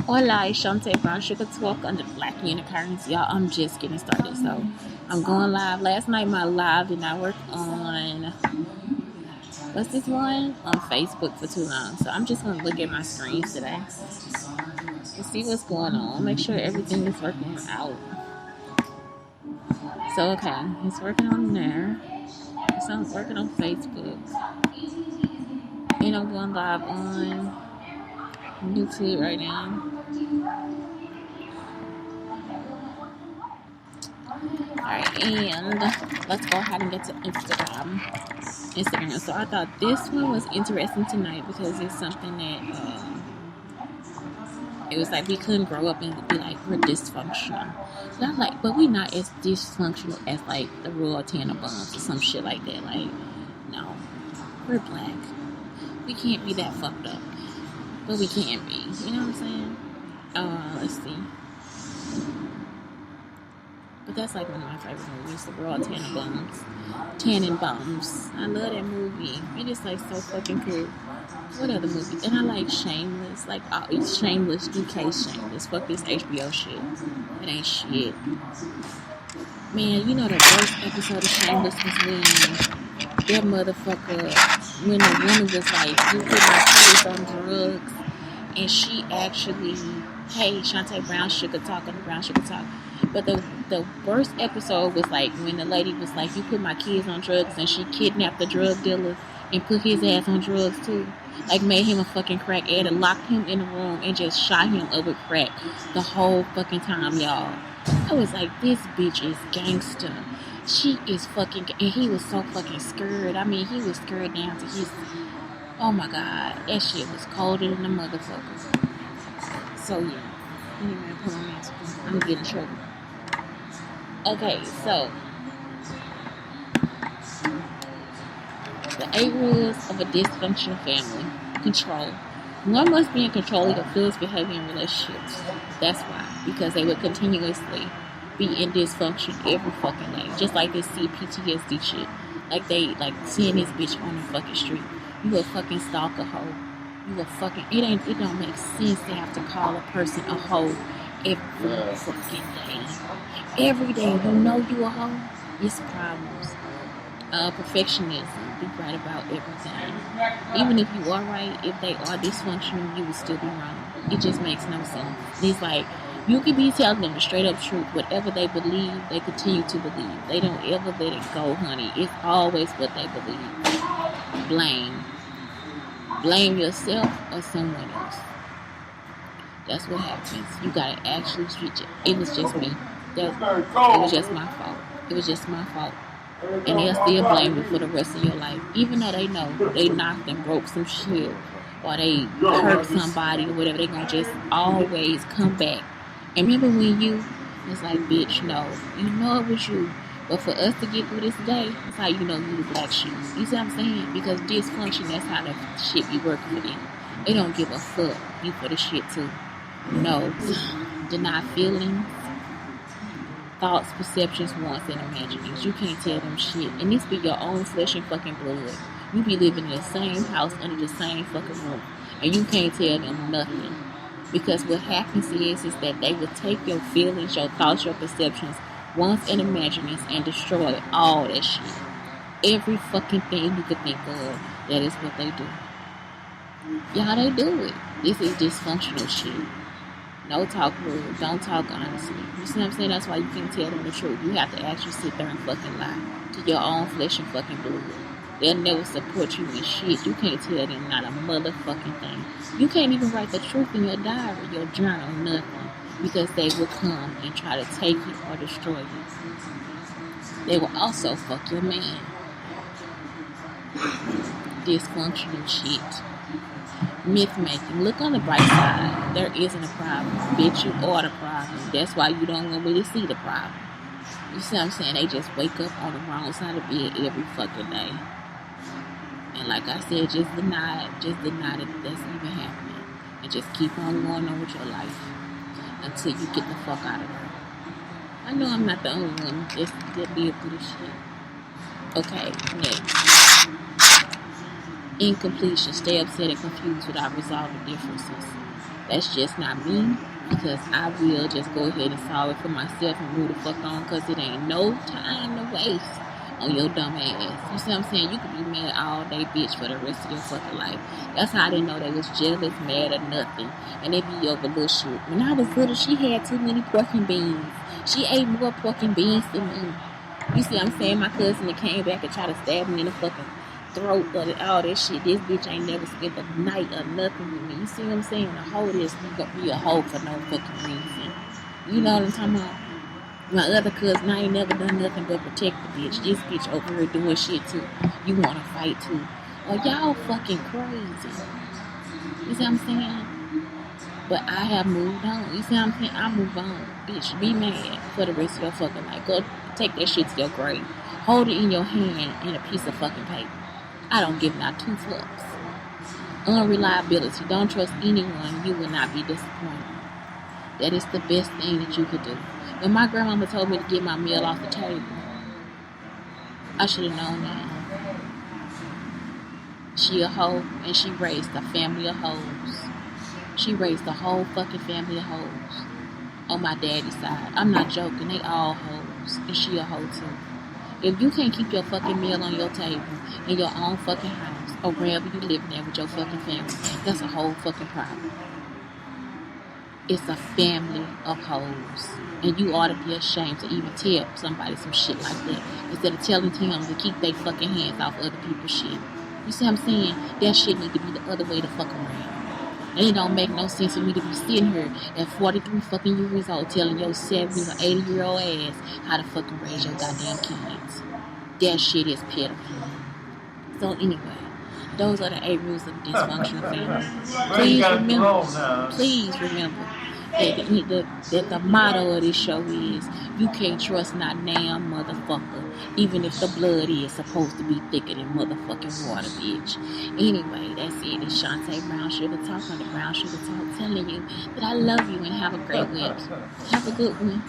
Hola, it's Shantae Brown Sugar Talk under the Black Unicorns. Y'all, I'm just getting started. So, I'm going live. Last night, my live did not work on, what's this one? On Facebook for too long. So, I'm just going to look at my screens today and see what's going on. Make sure everything is working out. So, okay, it's working on there. So, I'm working on Facebook. And I'm going live on YouTube right now. Alright, and let's go ahead and get to Instagram. So I thought this one was interesting tonight because it's something that it was like we couldn't grow up and be like we're dysfunctional. And I'm like, but we not as dysfunctional as like the Royal Tenenbaums or some shit like that. Like, no, we're black. We can't be that fucked up, but we can be. You know what I'm saying? Let's see. But that's like one of my favorite movies, the Royal Tenenbaums. Tenenbaums. I love that movie. It is like so fucking cool. What other movie? And I like Shameless. Like, it's Shameless, UK Shameless. Fuck this HBO shit. It ain't shit. Man, you know the worst episode of Shameless was when that motherfucker, when the woman was like, you put my kids on drugs, and she actually, hey, Shantae Brown Sugar Talk on the Brown Sugar Talk. But the worst episode was like when the lady was like, you put my kids on drugs, and she kidnapped the drug dealer and put his ass on drugs too. Like, made him a fucking crack addict, locked him in a room, and just shot him up with crack the whole fucking time, y'all. I was like, this bitch is gangster. She is fucking, and he was so fucking scared. I mean, he was scared down to his, oh my god, that shit was colder than the motherfucker. So yeah, anyway, put on mask. I'm getting in trouble. Okay, so the 8 rules of a dysfunctional family. Control. One must be in control of your feelings, behavior, and relationships. That's why. Because they would continuously be in dysfunction every fucking day. Just like this CPTSD shit. Like they, like seeing this bitch on the fucking street. You a fucking stalker hoe. You a fucking, it don't make sense to have to call a person a hoe every fucking day. Every day, you know you a hoe. It's problems. Perfectionism, be right about everything. Even if you are right, if they are dysfunctional, you will still be wrong. It just makes no sense. It's like, you could be telling them the straight up truth. Whatever they believe, they continue to believe. They don't ever let it go, honey. It's always what they believe. Blame. Blame yourself or someone else. That's what happens. You gotta actually switch it. It was just me. It was just my fault. It was just my fault. And they'll still blame you for the rest of your life. Even though they know they knocked and broke some shit or they hurt somebody or whatever, they gonna just always come back. And remember when you was like, bitch, no. You know it was you. But for us to get through this day, that's how you know you the black sheep. You see what I'm saying? Because dysfunction, that's how the shit be working for them. They don't give a fuck you for the shit too. No. Deny feelings. Thoughts, perceptions, wants, and imaginings. You can't tell them shit. And this be your own flesh and fucking blood. You be living in the same house under the same fucking roof. And you can't tell them nothing. Because what happens is that they will take your feelings, your thoughts, your perceptions, wants, and imaginings and destroy all that shit. Every fucking thing you could think of, that is what they do. Y'all, they do it. This is dysfunctional shit. No talk rude. Don't talk honestly. You see what I'm saying? That's why you can't tell them the truth. You have to actually sit there and fucking lie to your own flesh and fucking blood. They'll never support you in shit. You can't tell them not a motherfucking thing. You can't even write the truth in your diary, your journal, nothing. Because they will come and try to take it or destroy you. They will also fuck your man. Dysfunctional shit. Myth making. Look on the bright side. There isn't a problem. Bitch, you are the problem. That's why you don't want me to see the problem. You see what I'm saying? They just wake up on the wrong side of bed every fucking day. And like I said, just deny it. Just deny that that's even happening. And just keep on going on with your life until you get the fuck out of there. I know I'm not the only one that live through this shit. Okay, next. Incompletion. Stay upset and confused without resolving differences. That's just not me, because I will just go ahead and solve it for myself and move the fuck on, because it ain't no time to waste on your dumb ass. You see what I'm saying? You could be mad all day, bitch, for the rest of your fucking life. That's how I didn't know they was jealous, mad, or nothing. And they be over little shit. When I was little, she had too many pork and beans. She ate more pork and beans than me. You see what I'm saying? My cousin that came back and tried to stab me in the fucking throat, all that shit. This bitch ain't never spent a night or nothing with me. You see what I'm saying? A hoe is be a hoe for no fucking reason. You know what I'm talking about? My other cousin, I ain't never done nothing but protect the bitch. This bitch over here doing shit too. You wanna fight too? Oh, y'all fucking crazy. You see what I'm saying? But I have moved on. You see what I'm saying? I move on. Bitch, be mad for the rest of your fucking life. Go take that shit to your grave. Hold it in your hand in a piece of fucking paper. I don't give not two fucks. Unreliability. Don't trust anyone. You will not be disappointed. That is the best thing that you could do. When my grandmama told me to get my meal off the table, I should have known that. She a hoe, and she raised a family of hoes. She raised a whole fucking family of hoes on my daddy's side. I'm not joking. They all hoes, and she a hoe too. If you can't keep your fucking meal on your table in your own fucking house, or wherever you live there with your fucking family, that's a whole fucking problem. It's a family of hoes, and you ought to be ashamed to even tell somebody some shit like that, instead of telling them to keep their fucking hands off other people's shit. You see what I'm saying? That shit need to be the other way the fuck around. And it don't make no sense for me to be sitting here at 43 fucking years old telling your 70 or 80-year-old ass how to fucking raise your goddamn kids. That shit is pitiful. So anyway, those are the 8 rules of a dysfunctional family. Please remember that the motto of this show is, you can't trust not damn motherfucker, even if the blood is supposed to be thicker than motherfucking water, bitch. Anyway, that's it. It's Shantae Brown Sugar Talk on the Brown Sugar Talk, telling you that I love you and have a great week. Have a good one.